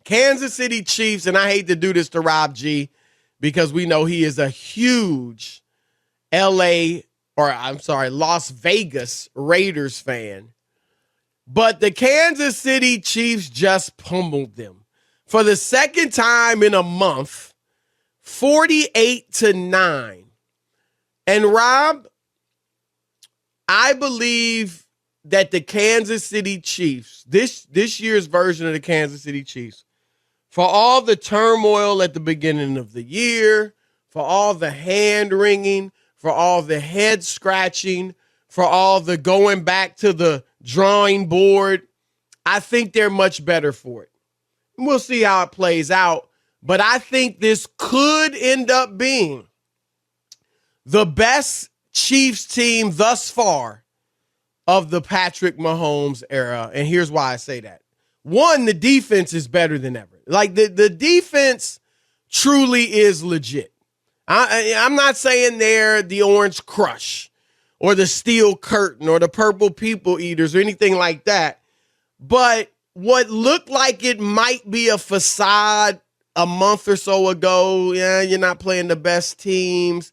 Kansas City Chiefs, and I hate to do this to Rob G because we know he is a huge Las Vegas Raiders fan. But the Kansas City Chiefs just pummeled them for the second time in a month, 48-9. And Rob, I believe that the Kansas City Chiefs, this year's version of the Kansas City Chiefs, for all the turmoil at the beginning of the year, for all the hand wringing, for all the head scratching, for all the going back to the drawing board, I think they're much better for it. We'll see how it plays out, but I think this could end up being the best Chiefs team thus far of the Patrick Mahomes era, and here's why I say that. One, the defense is better than ever. Like, the defense truly is legit. I'm not saying they're the Orange Crush or the Steel Curtain or the Purple People Eaters or anything like that, but what looked like it might be a facade a month or so ago, you're not playing the best teams,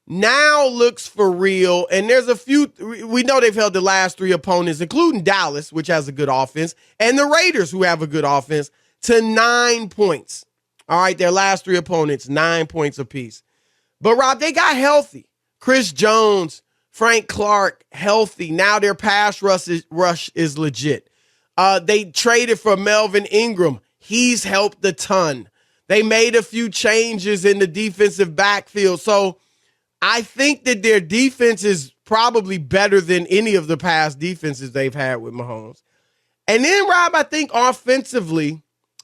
now looks for real. And there's a few, we know they've held the last three opponents, including Dallas, which has a good offense, and the Raiders, who have a good offense, to 9 points. All right, their last three opponents, 9 points apiece. But, Rob, they got healthy. Chris Jones, Frank Clark, healthy. Now their pass rush is legit. They traded for Melvin Ingram. He's helped a ton. They made a few changes in the defensive backfield. So I think that their defense is probably better than any of the past defenses they've had with Mahomes. And then, Rob, I think offensively,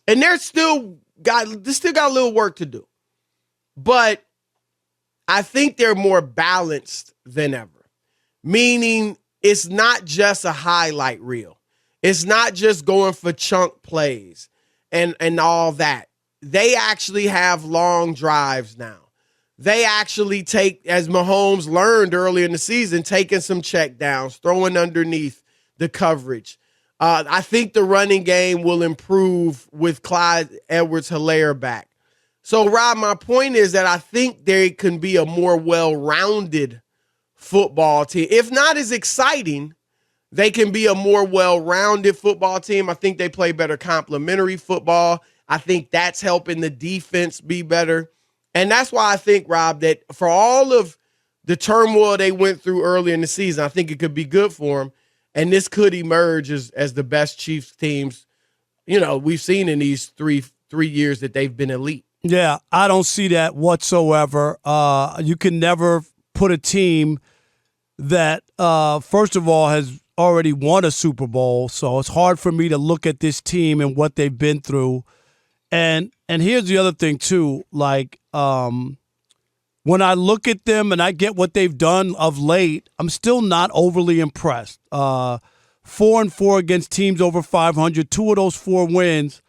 and they still got a little work to do, but I think they're more balanced than ever, meaning it's not just a highlight reel. It's not just going for chunk plays and all that. They actually have long drives now. They actually take, as Mahomes learned early in the season, taking some check downs, throwing underneath the coverage. I think the running game will improve with Clyde Edwards-Helaire back. So, Rob, my point is that I think they can be a more well-rounded football team. If not as exciting, they can be a more well-rounded football team. I think they play better complementary football. I think that's helping the defense be better. And that's why I think, Rob, that for all of the turmoil they went through early in the season, I think it could be good for them. And this could emerge as the best Chiefs teams, we've seen in these three years that they've been elite. Yeah, I don't see that whatsoever. You can never put a team that, first of all, has already won a Super Bowl. So it's hard for me to look at this team and what they've been through. And here's the other thing, too. Like, when I look at them and I get what they've done of late, I'm still not overly impressed. 4-4 against teams over 500. 2 of those 4 wins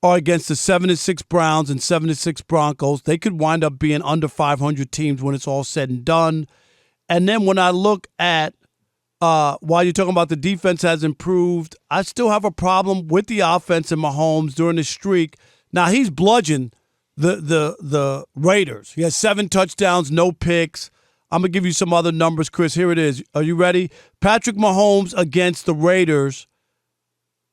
are against the 7-6 Browns and 7-6 Broncos. They could wind up being under 500 teams when it's all said and done. And then when I look at, while you're talking about the defense has improved, I still have a problem with the offense and Mahomes during the streak. Now, he's bludgeoned the Raiders. He has 7 touchdowns, no picks. I'm going to give you some other numbers, Chris. Here it is. Are you ready? Patrick Mahomes against the Raiders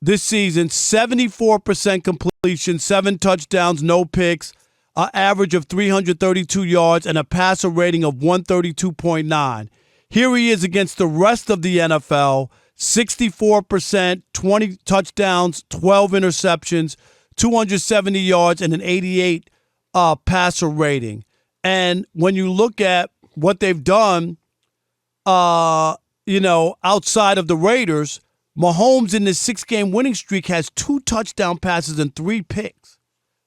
this season, 74% completion, 7 touchdowns, no picks, an average of 332 yards, and a passer rating of 132.9. Here he is against the rest of the NFL, 64%, 20 touchdowns, 12 interceptions, 270 yards, and an 88 passer rating. And when you look at what they've done, outside of the Raiders, Mahomes in this 6-game winning streak has 2 touchdown passes and 3 picks,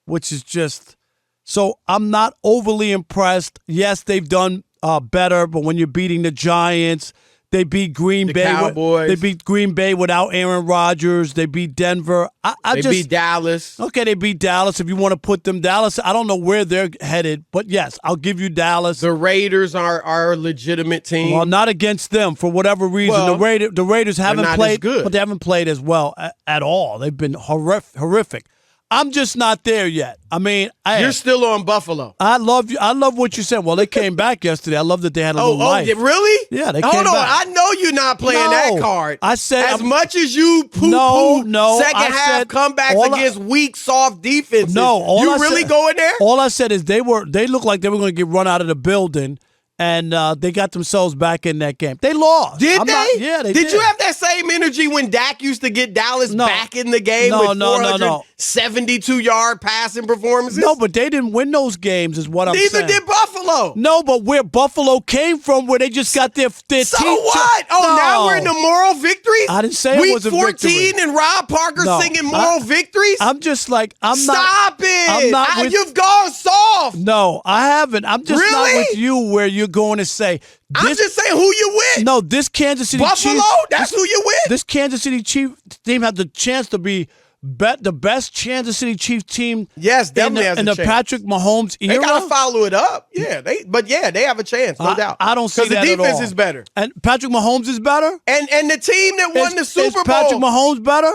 which is just – so I'm not overly impressed. Yes, they've done better, but when you're beating the Giants – they beat Green Bay. Cowboys. They beat Green Bay without Aaron Rodgers. They beat Denver. They beat Dallas. Okay, they beat Dallas. If you want to put them, Dallas, I don't know where they're headed, but yes, I'll give you Dallas. The Raiders are a legitimate team. Well, not against them for whatever reason. Well, the Raiders haven't not played as good. but they haven't played as well at all. They've been horrific. I'm just not there yet. I mean, You're still on Buffalo. I love you. I love what you said. Well, they came back yesterday. I love that they had a little life. Really? Yeah, they Hold came on. back. I know you're not playing that card. I said as much as you poo-poo second half comebacks against weak, soft defenses. No, you really going there? All I said is they looked like they were going to get run out of the building. And they got themselves back in that game. They lost. Did they? Yeah, they did. Did you have that same energy when Dak used to get Dallas back in the game with 472-yard passing performances? No, but they didn't win those games is what I'm saying. Neither did Buffalo. No, but where Buffalo came from, where they just got their So team. what? Now we're in the moral victories? I didn't say it was a victory. Week 14 and Rob Parker singing moral victories? I'm just like, Stop it. You've gone soft. No, I haven't. I'm just not with you where you're going to say. I'm just saying who you with. No, this Kansas City Buffalo, Chiefs, that's who you with. This Kansas City Chiefs team had the chance to be the best Kansas City Chiefs team. Yes, definitely has a chance. In the Patrick Mahomes era. They got to follow it up. Yeah, they have a chance, no doubt. I don't see that at all. Because the defense is better. And Patrick Mahomes is better? And the team that won the Super Bowl. Is Patrick Mahomes better?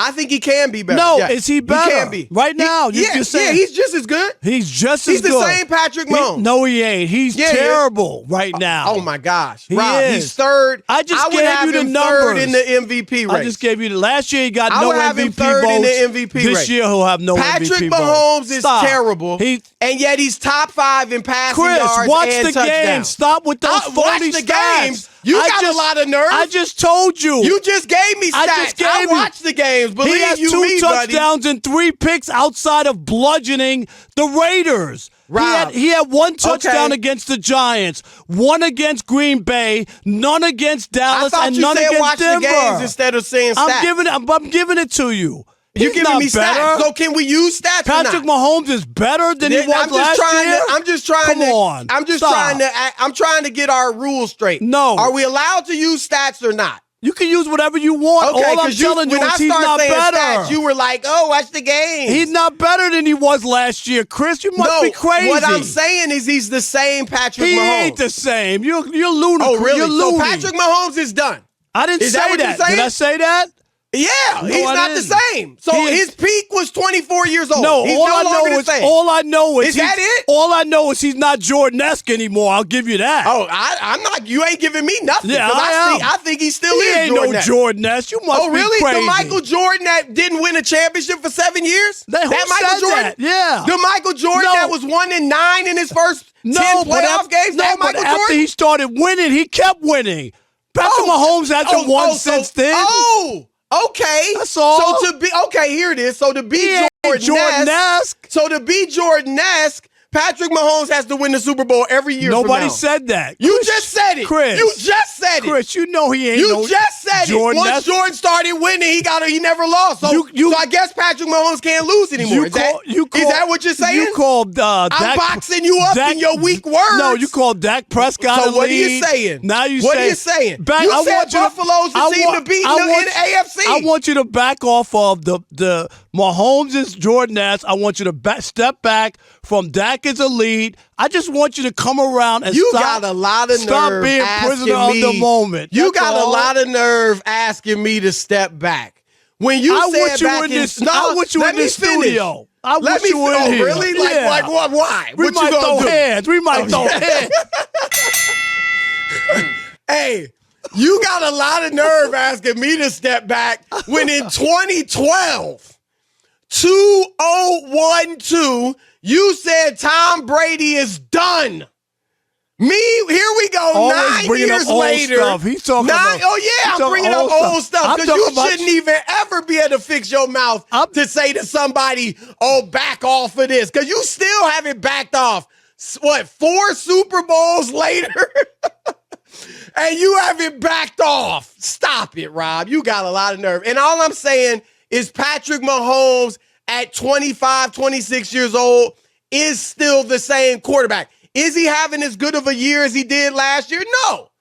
I think he can be better. No, yes. Is he better? He can be. Right now. He's just as good. He's just as good. He's the same Patrick Mahomes. No, he ain't. He's terrible right now. Oh, my gosh. He Rob, is. He's third. I just gave you the numbers. Third in the MVP race. I just gave you the last year he got I no would have MVP him third votes. in the MVP this race. year he'll have no MVP votes. Patrick Mahomes is terrible. And yet he's top 5 in passing yards watch and the touchdowns. game. Stop with those phony stats. Games. You got a lot of nerve. I just told you. You just gave me stats. I watched the games. Believe he has you 2 me, touchdowns and 3 picks outside of bludgeoning the Raiders. Rob, he had 1 touchdown against the Giants, 1 against Green Bay, none against Dallas, and none against watch Denver. The games instead of saying stats. I'm giving it to you. You're giving me better. stats. So can we use stats? Patrick Mahomes is better than he was last year. I'm just trying to get our rules straight. No. Are we allowed to use stats or not? You can use whatever you want. Okay, all I'm telling you is he's not better. Stats, you were like, watch the game. He's not better than he was last year, Chris. You must be crazy. What I'm saying is he's the same Patrick Mahomes. He ain't the same. You're ludicrous. Oh, really? You're so Patrick Mahomes is done. I didn't say that. Did I say that? Yeah, he's not the same. So his peak was 24 years old. No, he's all I know is that it? All I know is he's not Jordan-esque anymore. I'll give you that. Oh, I'm not. You ain't giving me nothing. Yeah, I think he still is ain't Jordan-esque. no Jordan-esque. You must be crazy. Oh, really? The Michael Jordan that didn't win a championship for 7 years? Who said Michael Jordan? That? Yeah. The Michael Jordan that was 1-9 in his first 10 playoff games? But after he started winning, he kept winning. Patrick Mahomes hasn't won since then. Okay. That's all. So here it is. So to be Jordan-esque. Jordan-esque, Patrick Mahomes has to win the Super Bowl every year. Nobody said that. You just said it. Chris. You just said it. Chris, you know he ain't You just said Jordan. it. Once Jordan started winning, he never lost. So I guess Patrick Mahomes can't lose anymore. Is that what you're saying? You called I'm boxing you up in your weak words. No, you called Dak Prescott. So what are you saying? Now you what are you saying? You said Buffalo's the team to beat in the AFC. I want you to back off of the Mahomes is Jordan-esque. I want you to step back from Dak is elite. I just want you to come around and got a lot of nerve being prisoner of the moment. You got a lot of nerve asking me to step back. When you said back in this, I want you in this studio. I want you in here. Really? Like what? Why? We might throw hands. We might throw hands. Hey, you got a lot of nerve asking me to step back when in 2012, 2012, you said Tom Brady is done. Here we go. Always 9 years later. Stuff. He's talking about. Oh yeah, I'm bringing up old stuff because you shouldn't even ever be able to fix your mouth to say to somebody, back off of this, because you still haven't backed off. What, 4 Super Bowls later? And you haven't backed off. Stop it, Rob. You got a lot of nerve. And all I'm saying is Patrick Mahomes at 25, 26 years old is still the same quarterback. Is he having as good of a year as he did last year? No.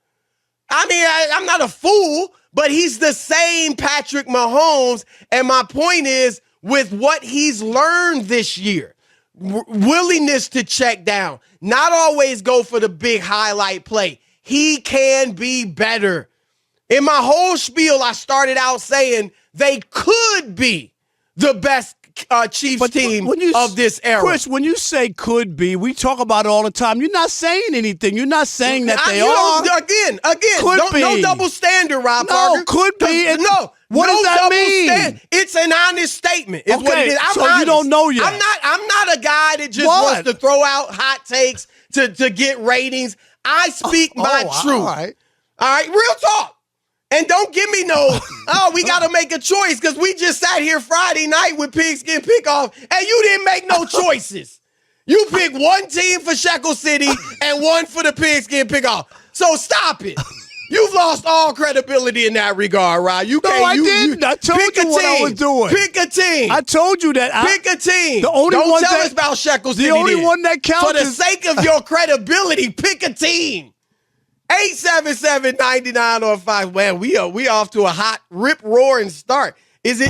I mean, I'm not a fool, but he's the same Patrick Mahomes. And my point is, with what he's learned this year, willingness to check down, not always go for the big highlight play. He can be better. In my whole spiel, I started out saying they could be the best Chiefs team of this era. Chris, when you say could be, we talk about it all the time. You're not saying anything. You're not saying that they are. Again, Could no be. double standard, Rob Parker. No, could be. No. What does that mean? It's an honest statement. Is okay, what it is. I'm so honest. you don't know yet. I'm not a guy that just wants to throw out hot takes to get ratings. I speak my truth. All right, real talk. And don't give me no, we got to make a choice because we just sat here Friday night with Pigskin Pickoff and you didn't make no choices. You picked one team for Shekel City and one for the Pigskin Pickoff. So stop it. You've lost all credibility in that regard, Rob. I didn't. I told you what I was doing. Pick a team. I told you that. Pick a team. Don't tell us about Shekel City. The only one that counts For the sake of your credibility, pick a team. 877-9905. Man, we off to a hot rip-roaring start. Is it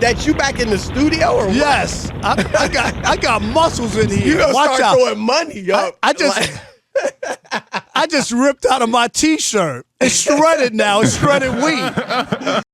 that you back in the studio or what? Yes. I got muscles in here. You gonna Watch start out. throwing money up. I just ripped out of my T-shirt. It's shredded now. It's shredded wheat.